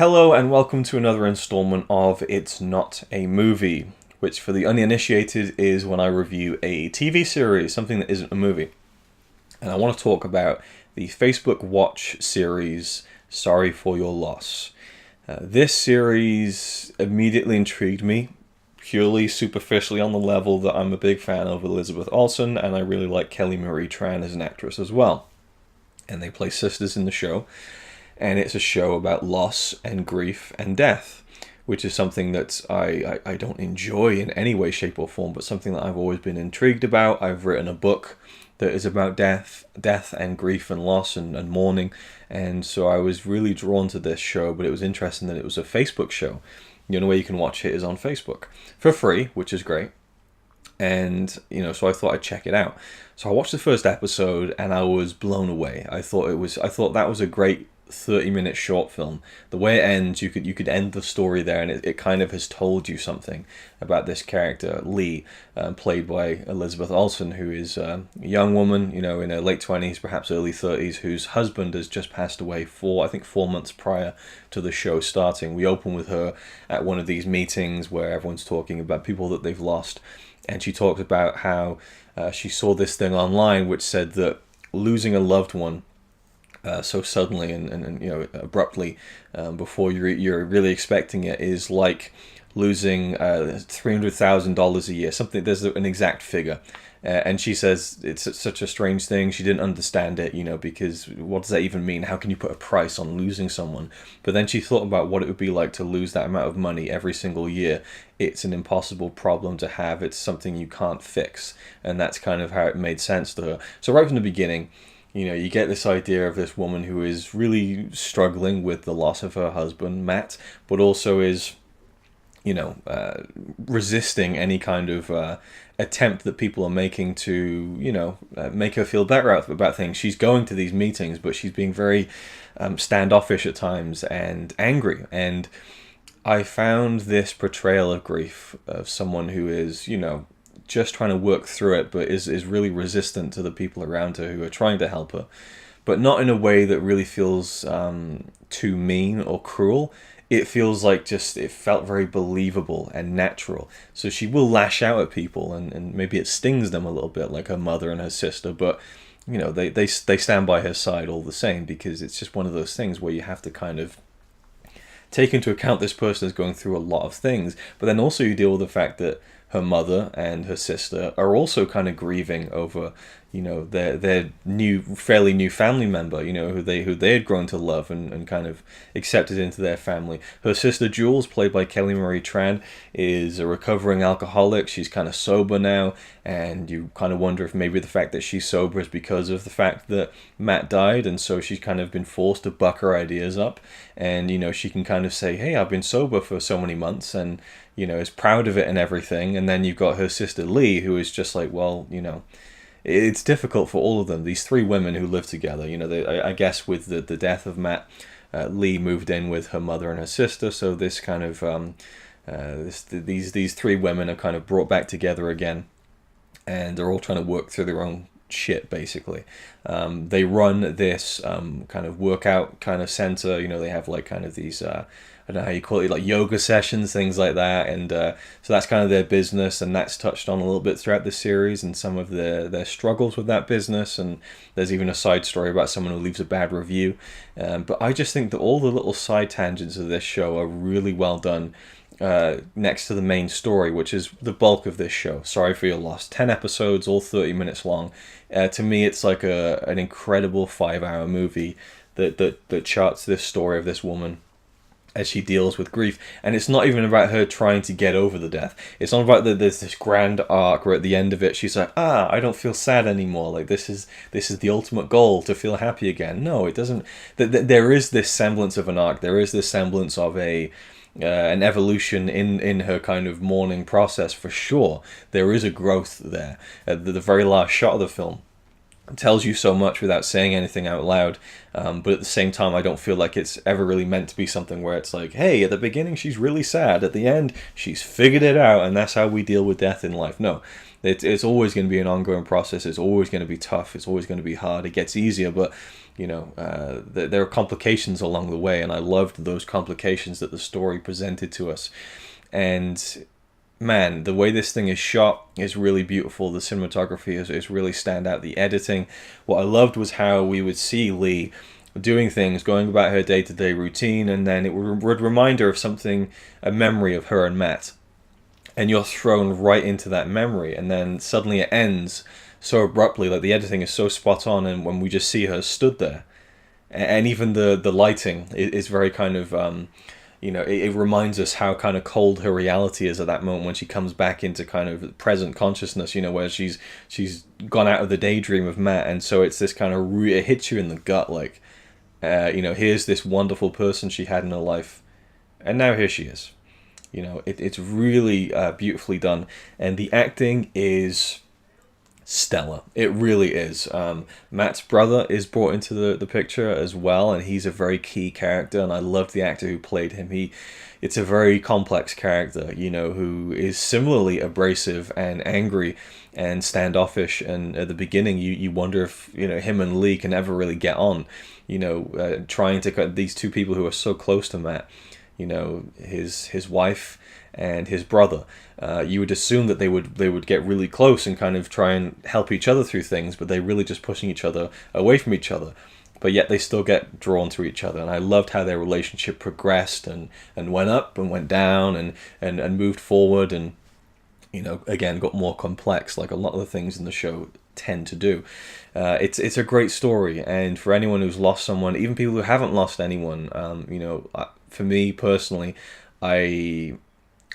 Hello and welcome to another installment of It's Not a Movie, which for the uninitiated is when I review a TV series, something that isn't a movie. And I want to talk about the Facebook Watch series, Sorry for Your Loss. This series immediately intrigued me, purely superficially on the level that I'm a big fan of Elizabeth Olsen, and I really like Kelly Marie Tran as an actress as well. And they play sisters in the show. And it's a show about loss and grief and death, which is something that I don't enjoy in any way, shape or form, but something that I've always been intrigued about. I've written a book that is about death and grief and loss and mourning, and so I was really drawn to this show, but it was interesting that it was a Facebook show. The only way you can watch it is on Facebook, for free, which is great. And, so I thought I'd check it out. So I watched the first episode and I was blown away. I thought that was a great 30-minute short film. The way it ends, you could end the story there, and it kind of has told you something about this character, Lee, played by Elizabeth Olsen, who is a young woman, in her late 20s, perhaps early 30s, whose husband has just passed away 4 months prior to the show starting. We open with her at one of these meetings where everyone's talking about people that they've lost, and she talks about how she saw this thing online which said that losing a loved one so suddenly and abruptly before you're really expecting it is like losing $300,000 a year. Something, there's an exact figure, and she says it's such a strange thing. She didn't understand it, because what does that even mean? How can you put a price on losing someone? But then she thought about what it would be like to lose that amount of money every single year. It's an impossible problem to have. It's something you can't fix, and that's kind of how it made sense to her. So right from the beginning, you get this idea of this woman who is really struggling with the loss of her husband, Matt, but also is, resisting any kind of attempt that people are making to, make her feel better about things. She's going to these meetings, but she's being very standoffish at times and angry. And I found this portrayal of grief of someone who is, just trying to work through it, but is really resistant to the people around her who are trying to help her, but not in a way that really feels too mean or cruel. It feels like it felt very believable and natural. So she will lash out at people, and maybe it stings them a little bit, like her mother and her sister, but they stand by her side all the same, because it's just one of those things where you have to kind of take into account this person is going through a lot of things, but then also you deal with the fact that her mother and her sister are also kind of grieving over, their fairly new family member, who they had grown to love and kind of accepted into their family. Her sister Jules, played by Kelly Marie Tran, is a recovering alcoholic. She's kind of sober now, and you kind of wonder if maybe the fact that she's sober is because of the fact that Matt died, and so she's kind of been forced to buck her ideas up, and she can kind of say, hey, I've been sober for so many months, and is proud of it and everything. And then you've got her sister Lee, who is just like, well, it's difficult for all of them, these 3 women who live together. I guess with the death of Matt, Lee moved in with her mother and her sister, so this kind of these 3 women are kind of brought back together again, and they're all trying to work through their own shit, basically. They run this kind of workout kind of center. They have like kind of these I don't know how you call it, like yoga sessions, things like that, and so that's kind of their business, and that's touched on a little bit throughout the series, and some of their struggles with that business, and there's even a side story about someone who leaves a bad review, but I just think that all the little side tangents of this show are really well done, next to the main story, which is the bulk of this show. Sorry for Your Loss. 10 episodes, all 30 minutes long. To me, it's like an incredible 5-hour movie that charts this story of this woman as she deals with grief. And it's not even about her trying to get over the death. It's not about there's this grand arc where at the end of it she's like, I don't feel sad anymore, like this is the ultimate goal, to feel happy again. No, it doesn't. There is this semblance of an arc. There is this semblance of an evolution in her kind of mourning process, for sure. There is a growth there. At the very last shot of the film, tells you so much without saying anything out loud. But at the same time, I don't feel like it's ever really meant to be something where it's like, hey, at the beginning she's really sad, at the end she's figured it out, and that's how we deal with death in life. No, it's always going to be an ongoing process. It's always going to be tough. It's always going to be hard. It gets easier, but there are complications along the way, and I loved those complications that the story presented to us. And man, the way this thing is shot is really beautiful. The cinematography is really stand out. The editing, what I loved was how we would see Lee doing things, going about her day-to-day routine, and then it would remind her of something, a memory of her and Matt. And you're thrown right into that memory, and then suddenly it ends so abruptly. Like, the editing is so spot on, and when we just see her stood there, and even the lighting is very kind of it reminds us how kind of cold her reality is at that moment when she comes back into kind of present consciousness, where she's gone out of the daydream of Matt. And so it's this kind of it hits you in the gut, like here's this wonderful person she had in her life, and now here she is. It's really beautifully done, and the acting is stellar. It really is. Matt's brother is brought into the picture as well, and he's a very key character, and I loved the actor who played him. It's a very complex character, who is similarly abrasive and angry and standoffish, and at the beginning you wonder if him and Lee can ever really get on, trying to cut these two people who are so close to Matt, his wife and his brother. You would assume that they would get really close and kind of try and help each other through things, but they're really just pushing each other away from each other. But yet they still get drawn to each other, and I loved how their relationship progressed and went up and went down and moved forward, and again got more complex, like a lot of the things in the show tend to do. It's a great story, and for anyone who's lost someone, even people who haven't lost anyone, for me personally,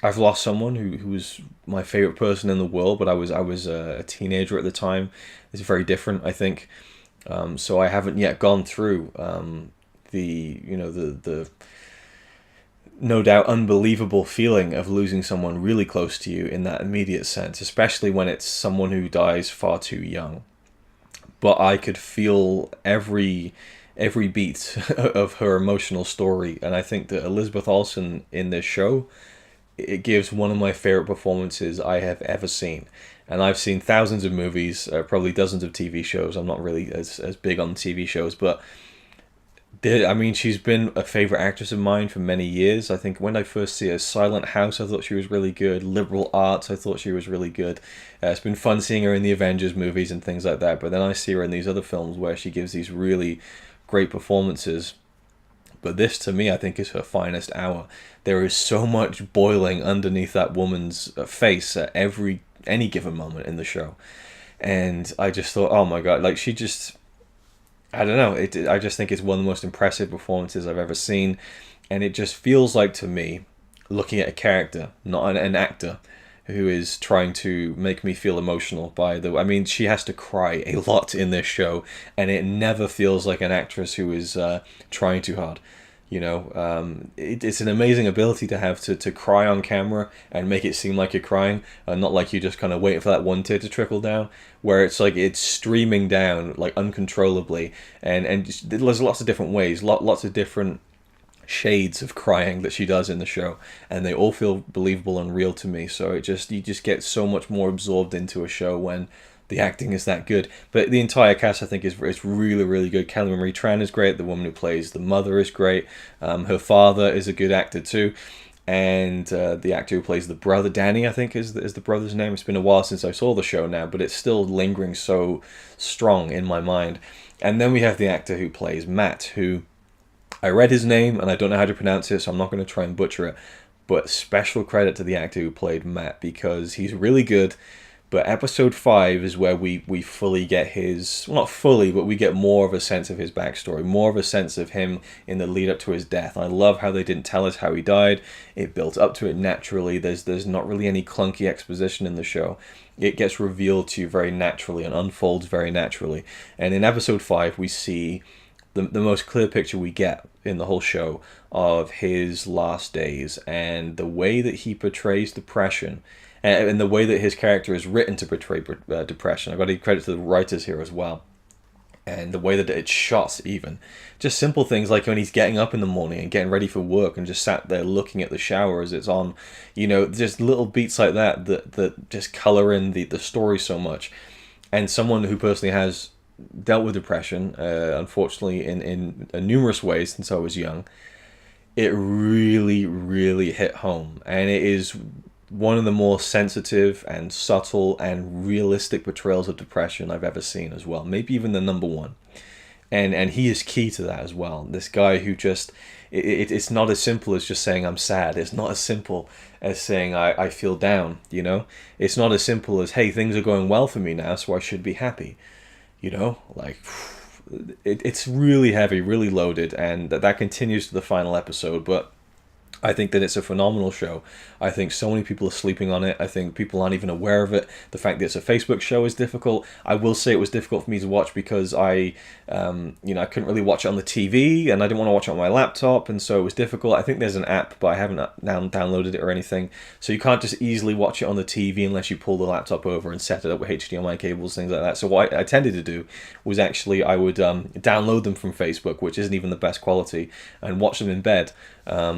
I've lost someone who was my favorite person in the world, but I was a teenager at the time. It's very different, I think. So I haven't yet gone through the no doubt unbelievable feeling of losing someone really close to you in that immediate sense, especially when it's someone who dies far too young. But I could feel every beat of her emotional story, and I think that Elizabeth Olsen in this show, it gives one of my favorite performances I have ever seen. And I've seen thousands of movies, probably dozens of TV shows. I'm not really as big on TV shows, but she's been a favorite actress of mine for many years. I think when I first see her, Silent House, I thought she was really good. Liberal Arts, I thought she was really good. It's been fun seeing her in the Avengers movies and things like that. But then I see her in these other films where she gives these really great performances. But this, to me, I think is her finest hour. There is so much boiling underneath that woman's face at any given moment in the show. And I just thought, oh my God, like she just, I don't know, I just think it's one of the most impressive performances I've ever seen. And it just feels like, to me, looking at a character, not an actor, who is trying to make me feel emotional she has to cry a lot in this show, and it never feels like an actress who is trying too hard. It's an amazing ability to have to cry on camera and make it seem like you're crying, and not like you're just kind of waiting for that one tear to trickle down, where it's like it's streaming down like uncontrollably, and there's lots of different ways, lots of different shades of crying that she does in the show, and they all feel believable and real to me. So you just get so much more absorbed into a show when the acting is that good. But the entire cast, I think, is really, really good. Kelly Marie Tran is great. The woman who plays the mother is great. Her father is a good actor too, and the actor who plays the brother, Danny, I think is the brother's name. It's been a while since I saw the show now, but it's still lingering so strong in my mind. And then we have the actor who plays Matt, who I read his name and I don't know how to pronounce it, so I'm not going to try and butcher it. But special credit to the actor who played Matt, because he's really good. But episode 5 is where we fully get not fully, but we get more of a sense of his backstory, more of a sense of him in the lead up to his death. I love how they didn't tell us how he died. It built up to it naturally. There's not really any clunky exposition in the show. It gets revealed to you very naturally and unfolds very naturally. And in episode 5, we see the most clear picture we get in the whole show of his last days, and the way that he portrays depression, and the way that his character is written to portray depression. I've got to give credit to the writers here as well. and the way that it's shot, even just simple things like when he's getting up in the morning and getting ready for work and just sat there looking at the shower as it's on, just little beats like that just color in the story so much. And someone who personally has dealt with depression, unfortunately in numerous ways since I was young, it really, really hit home. And it is one of the more sensitive and subtle and realistic portrayals of depression I've ever seen as well. Maybe even the number one. And he is key to that as well. This guy who just, it's not as simple as just saying I'm sad. It's not as simple as saying I feel down, It's not as simple as, hey, things are going well for me now, so I should be happy. Like, it's really heavy, really loaded, and that continues to the final episode, but I think that it's a phenomenal show. I think so many people are sleeping on it. I think people aren't even aware of it. The fact that it's a Facebook show is difficult. I will say it was difficult for me to watch because I couldn't really watch it on the TV, and I didn't want to watch it on my laptop, and so it was difficult. I think there's an app, but I haven't downloaded it or anything. So you can't just easily watch it on the TV unless you pull the laptop over and set it up with HDMI cables, things like that. So what I tended to do was actually I would download them from Facebook, which isn't even the best quality, and watch them in bed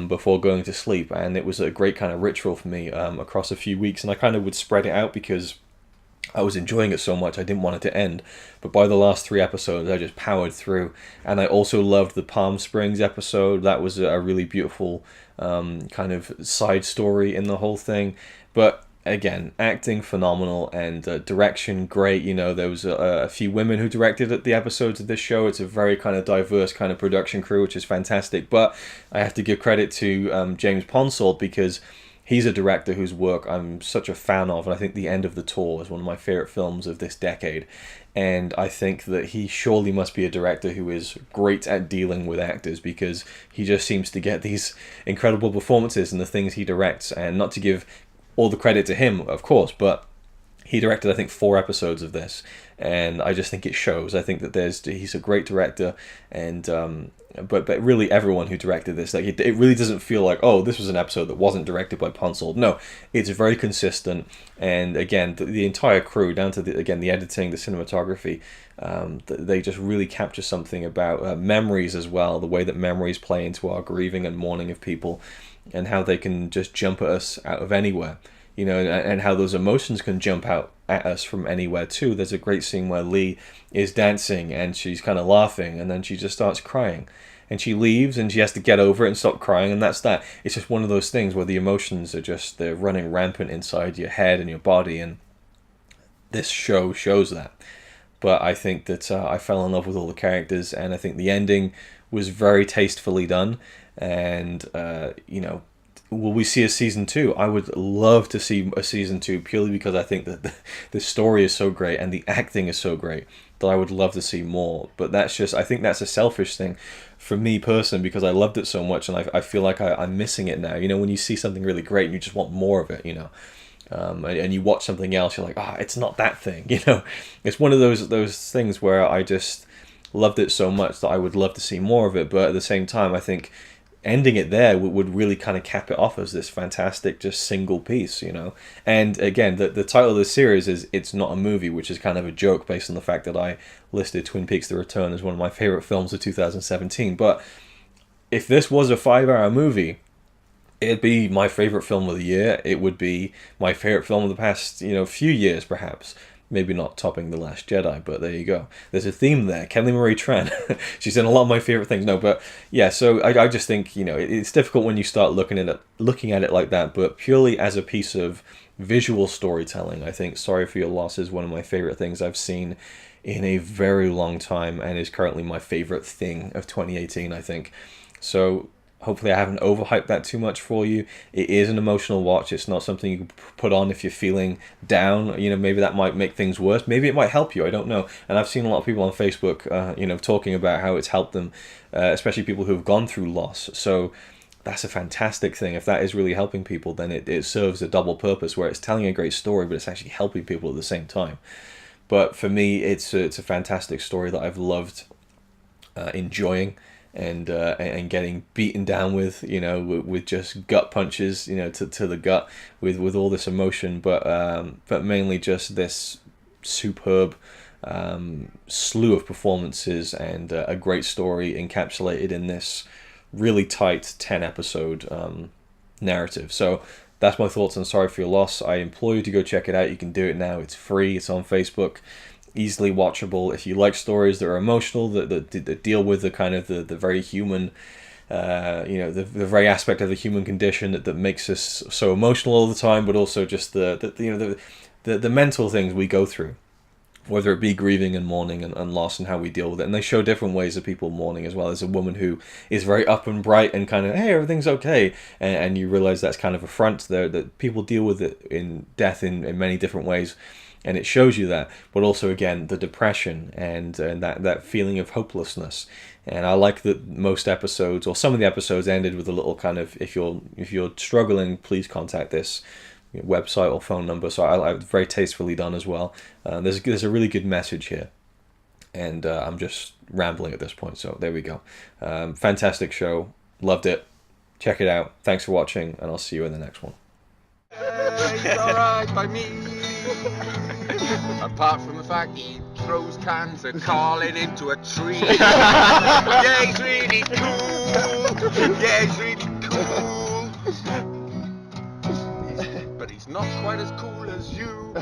before going to sleep. And it was a great kind of ritual for me across a few weeks, and I kind of would spread it out because I was enjoying it so much. I didn't want it to end, but by the last 3 episodes I just powered through. And I also loved the Palm Springs episode. That was a really beautiful kind of side story in the whole thing. But again, acting phenomenal, and direction great. There was a few women who directed the episodes of this show. It's a very kind of diverse kind of production crew, which is fantastic. But I have to give credit to James Ponsoldt, because he's a director whose work I'm such a fan of, and I think The End of the Tour is one of my favorite films of this decade. And I think that he surely must be a director who is great at dealing with actors, because he just seems to get these incredible performances in the things he directs. And not to give all the credit to him, of course, but he directed, I think, 4 episodes of this, and I just think it shows. I think that he's a great director, and but really everyone who directed this, like, it really doesn't feel like, oh, this was an episode that wasn't directed by Ponsoldt. No, it's very consistent, and again, the entire crew, down to the editing, the cinematography, they just really capture something about memories as well, the way that memories play into our grieving and mourning of people, and how they can just jump at us out of anywhere, and how those emotions can jump out at us from anywhere too. There's a great scene where Lee is dancing and she's kind of laughing, and then she just starts crying, and she leaves and she has to get over it and stop crying, and that's that. It's just one of those things where the emotions are they're running rampant inside your head and your body, and this show shows that. But I think that I fell in love with all the characters, and I think the ending was very tastefully done. And will we see a season 2? I would love to see a season 2, purely because I think that the story is so great and the acting is so great that I would love to see more. But I think that's a selfish thing for me personally, because I loved it so much, and I feel like I'm missing it now. When you see something really great and you just want more of it, and you watch something else, you're like, it's not that thing. It's one of those things where I just loved it so much that I would love to see more of it. But at the same time, I think ending it there would really kind of cap it off as this fantastic just single piece, And again, the title of the series is It's Not a Movie, which is kind of a joke based on the fact that I listed Twin Peaks: The Return as one of my favorite films of 2017. But if this was a 5-hour movie, it'd be my favorite film of the year. It would be my favorite film of the past, few years, perhaps. Maybe not topping The Last Jedi, but there you go. There's a theme there. Kelly Marie Tran. She's in a lot of my favorite things. No, but yeah, so I just think, it's difficult when you start looking at it like that, but purely as a piece of visual storytelling, I think Sorry for Your Loss is one of my favorite things I've seen in a very long time, and is currently my favorite thing of 2018, I think. So hopefully I haven't overhyped that too much for you. It is an emotional watch. It's not something you can put on if you're feeling down. Maybe that might make things worse. Maybe it might help you. I don't know. And I've seen a lot of people on Facebook, talking about how it's helped them, especially people who have gone through loss. So that's a fantastic thing. If that is really helping people, then it serves a double purpose, where it's telling a great story, but it's actually helping people at the same time. But for me, it's a fantastic story that I've loved enjoying, and getting beaten down with, with just gut punches, to the gut, with all this emotion, but mainly just this superb slew of performances and a great story encapsulated in this really tight 10 episode narrative. So that's my thoughts on Sorry for Your Loss. I implore you to go check it out. You can do it now. It's free. It's on Facebook. Easily watchable. If you like stories that are emotional, that deal with the kind of the very human, the very aspect of the human condition that makes us so emotional all the time, but also just the mental things we go through, whether it be grieving and mourning and loss and how we deal with it. And they show different ways of people mourning as well. There's a woman who is very up and bright and kind of, hey, everything's okay. And you realize that's kind of a front there, that people deal with it in death in many different ways. And it shows you that. But also, again, the depression and that feeling of hopelessness. And I like that most episodes, or some of the episodes, ended with a little kind of, if you're struggling, please contact this website or phone number. So I very tastefully done as well. There's a really good message here, and I'm just rambling at this point, so there we go. Fantastic show, loved it. Check it out. Thanks for watching, and I'll see you in the next one. It's alright by me. Apart from the fact he throws cans of Carlin into a tree. Yeah, he's really cool. Yeah, he's really cool. But he's not quite as cool as you.